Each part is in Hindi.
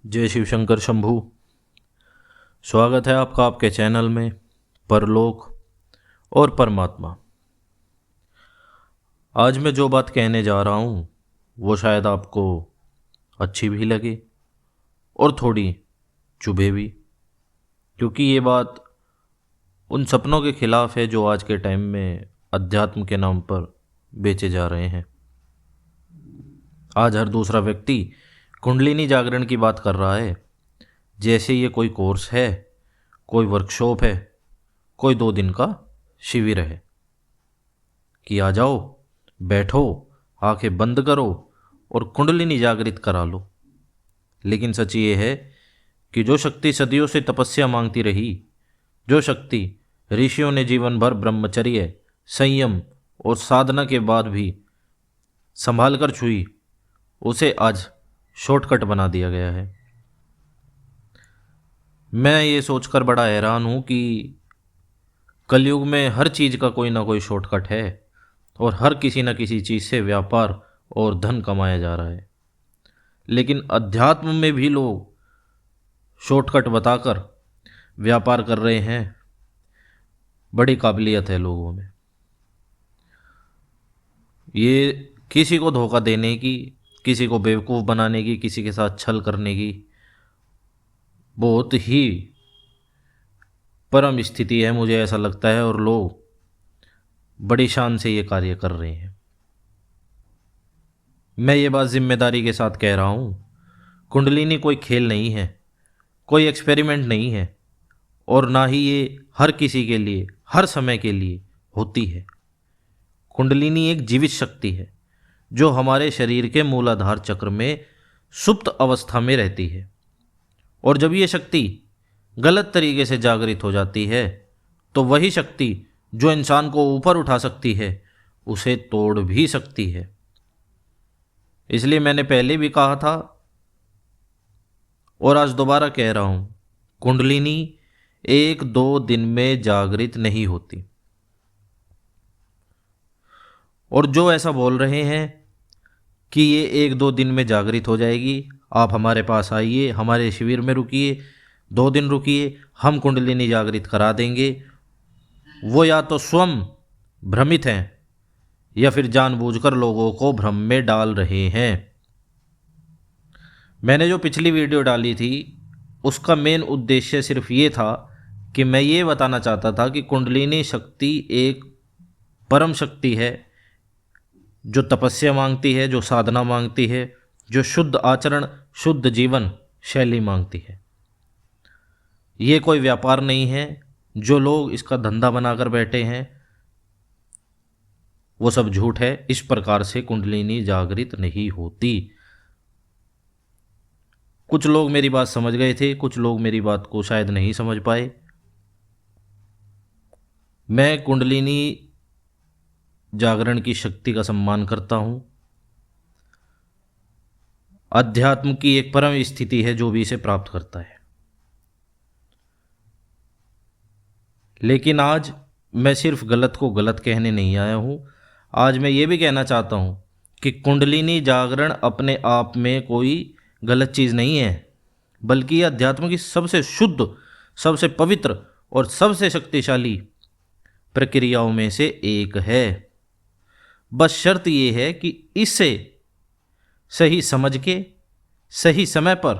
जय शिव शंकर शंभू। स्वागत है आपका आपके चैनल में परलोक और परमात्मा। आज मैं जो बात कहने जा रहा हूँ वो शायद आपको अच्छी भी लगे और थोड़ी चुभे भी, क्योंकि ये बात उन सपनों के खिलाफ है जो आज के टाइम में अध्यात्म के नाम पर बेचे जा रहे हैं। आज हर दूसरा व्यक्ति कुंडलिनी जागरण की बात कर रहा है, जैसे ये कोई कोर्स है, कोई वर्कशॉप है, कोई 2 दिन का शिविर है कि आ जाओ, बैठो, आंखें बंद करो और कुंडलिनी जागृत करा लो। लेकिन सच ये है कि जो शक्ति सदियों से तपस्या मांगती रही, जो शक्ति ऋषियों ने जीवन भर ब्रह्मचर्य, संयम और साधना के बाद भी संभाल कर छुई, उसे आज शॉर्टकट बना दिया गया है। मैं ये सोचकर बड़ा हैरान हूँ कि कलयुग में हर चीज़ का कोई ना कोई शॉर्टकट है और हर किसी न किसी चीज़ से व्यापार और धन कमाया जा रहा है। लेकिन अध्यात्म में भी लोग शॉर्टकट बताकर व्यापार कर रहे हैं। बड़ी काबिलियत है लोगों में, ये किसी को धोखा देने की, किसी को बेवकूफ़ बनाने की, किसी के साथ छल करने की बहुत ही परम स्थिति है, मुझे ऐसा लगता है। और लोग बड़ी शान से ये कार्य कर रहे हैं। मैं ये बात जिम्मेदारी के साथ कह रहा हूँ, कुंडलिनी कोई खेल नहीं है, कोई एक्सपेरिमेंट नहीं है और ना ही ये हर किसी के लिए हर समय के लिए होती है। कुंडलिनी एक जीवित शक्ति है जो हमारे शरीर के मूलाधार चक्र में सुप्त अवस्था में रहती है, और जब ये शक्ति गलत तरीके से जागृत हो जाती है तो वही शक्ति जो इंसान को ऊपर उठा सकती है उसे तोड़ भी सकती है। इसलिए मैंने पहले भी कहा था और आज दोबारा कह रहा हूं, कुंडलिनी 1-2 दिन में जागृत नहीं होती। और जो ऐसा बोल रहे हैं कि ये 1-2 दिन में जागृत हो जाएगी, आप हमारे पास आइए, हमारे शिविर में रुकिए, 2 दिन रुकिए, हम कुंडलिनी जागृत करा देंगे, वो या तो स्वयं भ्रमित हैं या फिर जानबूझकर लोगों को भ्रम में डाल रहे हैं। मैंने जो पिछली वीडियो डाली थी उसका मेन उद्देश्य सिर्फ ये था कि मैं ये बताना चाहता था कि कुंडलिनी शक्ति एक परम शक्ति है जो तपस्या मांगती है, जो साधना मांगती है, जो शुद्ध आचरण, शुद्ध जीवन शैली मांगती है। ये कोई व्यापार नहीं है। जो लोग इसका धंधा बनाकर बैठे हैं वो सब झूठ है। इस प्रकार से कुंडलिनी जागृत नहीं होती। कुछ लोग मेरी बात समझ गए थे, कुछ लोग मेरी बात को शायद नहीं समझ पाए। मैं कुंडलिनी जागरण की शक्ति का सम्मान करता हूं। अध्यात्म की एक परम स्थिति है जो भी इसे प्राप्त करता है। लेकिन आज मैं सिर्फ गलत को गलत कहने नहीं आया हूं। आज मैं ये भी कहना चाहता हूं कि कुंडलिनी जागरण अपने आप में कोई गलत चीज़ नहीं है, बल्कि यह अध्यात्म की सबसे शुद्ध, सबसे पवित्र और सबसे शक्तिशाली प्रक्रियाओं में से एक है। बस शर्त यह है कि इसे सही समझ के, सही समय पर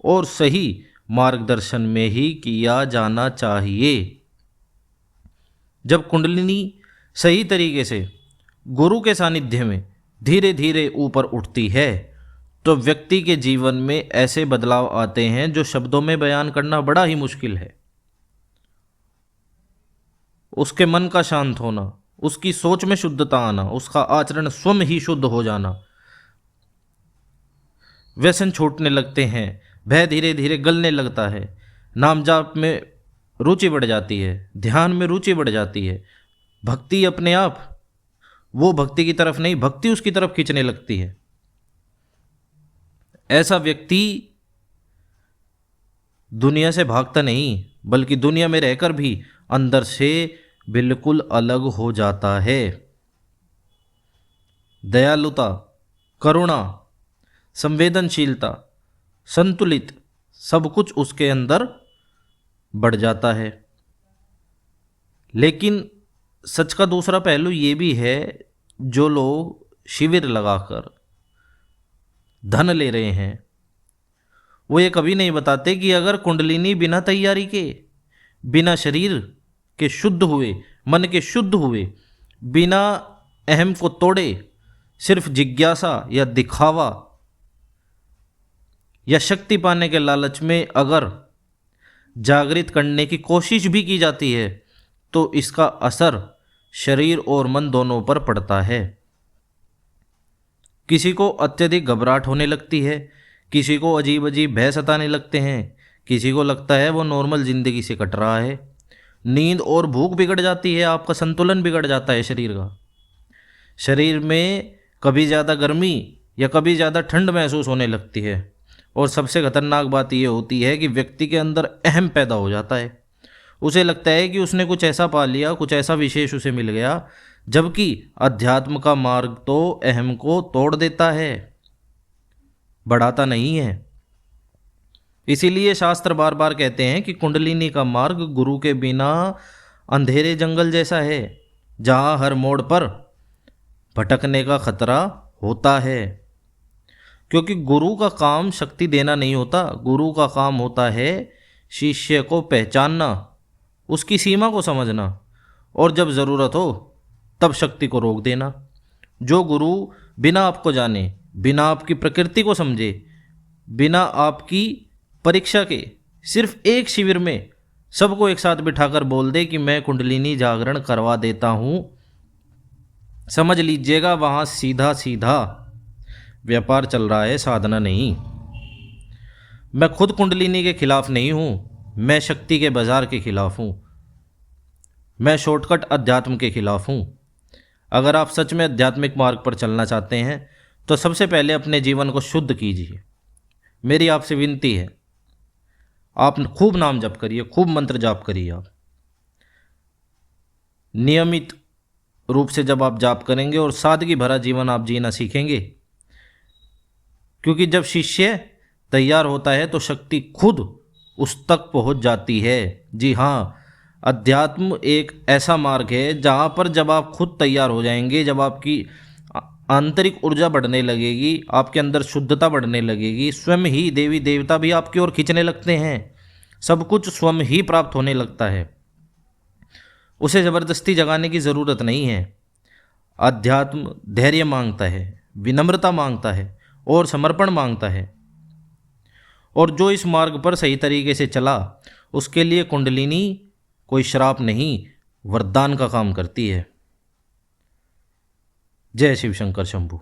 और सही मार्गदर्शन में ही किया जाना चाहिए। जब कुंडलिनी सही तरीके से गुरु के सानिध्य में धीरे धीरे ऊपर उठती है तो व्यक्ति के जीवन में ऐसे बदलाव आते हैं जो शब्दों में बयान करना बड़ा ही मुश्किल है। उसके मन का शांत होना, उसकी सोच में शुद्धता आना, उसका आचरण स्वयं ही शुद्ध हो जाना, व्यसन छूटने लगते हैं, भय धीरे धीरे गलने लगता है, नाम जाप में रुचि बढ़ जाती है, ध्यान में रुचि बढ़ जाती है, भक्ति अपने आप वो भक्ति की तरफ नहीं, भक्ति उसकी तरफ खींचने लगती है। ऐसा व्यक्ति दुनिया से भागता नहीं, बल्कि दुनिया में रहकर भी अंदर से बिल्कुल अलग हो जाता है। दयालुता, करुणा, संवेदनशीलता, संतुलित, सब कुछ उसके अंदर बढ़ जाता है। लेकिन सच का दूसरा पहलू ये भी है, जो लोग शिविर लगाकर धन ले रहे हैं वो ये कभी नहीं बताते कि अगर कुंडलिनी बिना तैयारी के, बिना शरीर के शुद्ध हुए, मन के शुद्ध हुए, बिना अहम को तोड़े, सिर्फ जिज्ञासा या दिखावा या शक्ति पाने के लालच में अगर जागृत करने की कोशिश भी की जाती है तो इसका असर शरीर और मन दोनों पर पड़ता है। किसी को अत्यधिक घबराहट होने लगती है, किसी को अजीब अजीब भय सताने लगते हैं, किसी को लगता है वो नॉर्मल ज़िंदगी से कट रहा है। नींद और भूख बिगड़ जाती है, आपका संतुलन बिगड़ जाता है शरीर का। शरीर में कभी ज़्यादा गर्मी या कभी ज़्यादा ठंड महसूस होने लगती है। और सबसे खतरनाक बात यह होती है कि व्यक्ति के अंदर अहम पैदा हो जाता है। उसे लगता है कि उसने कुछ ऐसा पा लिया, कुछ ऐसा विशेष उसे मिल गया, जबकि अध्यात्म का मार्ग तो अहम को तोड़ देता है, बढ़ाता नहीं है। इसीलिए शास्त्र बार बार कहते हैं कि कुंडलिनी का मार्ग गुरु के बिना अंधेरे जंगल जैसा है, जहाँ हर मोड़ पर भटकने का खतरा होता है। क्योंकि गुरु का काम शक्ति देना नहीं होता, गुरु का काम होता है शिष्य को पहचानना, उसकी सीमा को समझना, और जब ज़रूरत हो तब शक्ति को रोक देना। जो गुरु बिना आपको जाने, बिना आपकी प्रकृति को समझे, बिना आपकी परीक्षा के, सिर्फ एक शिविर में सबको एक साथ बिठाकर बोल दे कि मैं कुंडलिनी जागरण करवा देता हूँ, समझ लीजिएगा वहाँ सीधा सीधा व्यापार चल रहा है, साधना नहीं। मैं खुद कुंडलिनी के खिलाफ नहीं हूँ, मैं शक्ति के बाजार के खिलाफ हूँ, मैं शॉर्टकट अध्यात्म के खिलाफ हूँ। अगर आप सच में आध्यात्मिक मार्ग पर चलना चाहते हैं तो सबसे पहले अपने जीवन को शुद्ध कीजिए। मेरी आपसे विनती है, आप खूब नाम जप करिए, खूब मंत्र जाप करिए। आप नियमित रूप से जब आप जाप करेंगे और सादगी भरा जीवन आप जीना सीखेंगे, क्योंकि जब शिष्य तैयार होता है तो शक्ति खुद उस तक पहुंच जाती है। जी हाँ, अध्यात्म एक ऐसा मार्ग है जहाँ पर जब आप खुद तैयार हो जाएंगे, जब आपकी आंतरिक ऊर्जा बढ़ने लगेगी, आपके अंदर शुद्धता बढ़ने लगेगी, स्वयं ही देवी देवता भी आपकी ओर खींचने लगते हैं, सब कुछ स्वयं ही प्राप्त होने लगता है। उसे ज़बरदस्ती जगाने की ज़रूरत नहीं है। अध्यात्म धैर्य मांगता है, विनम्रता मांगता है और समर्पण मांगता है। और जो इस मार्ग पर सही तरीके से चला, उसके लिए कुंडलिनी कोई श्राप नहीं, वरदान का काम करती है। जय शिव शंकर शंभू।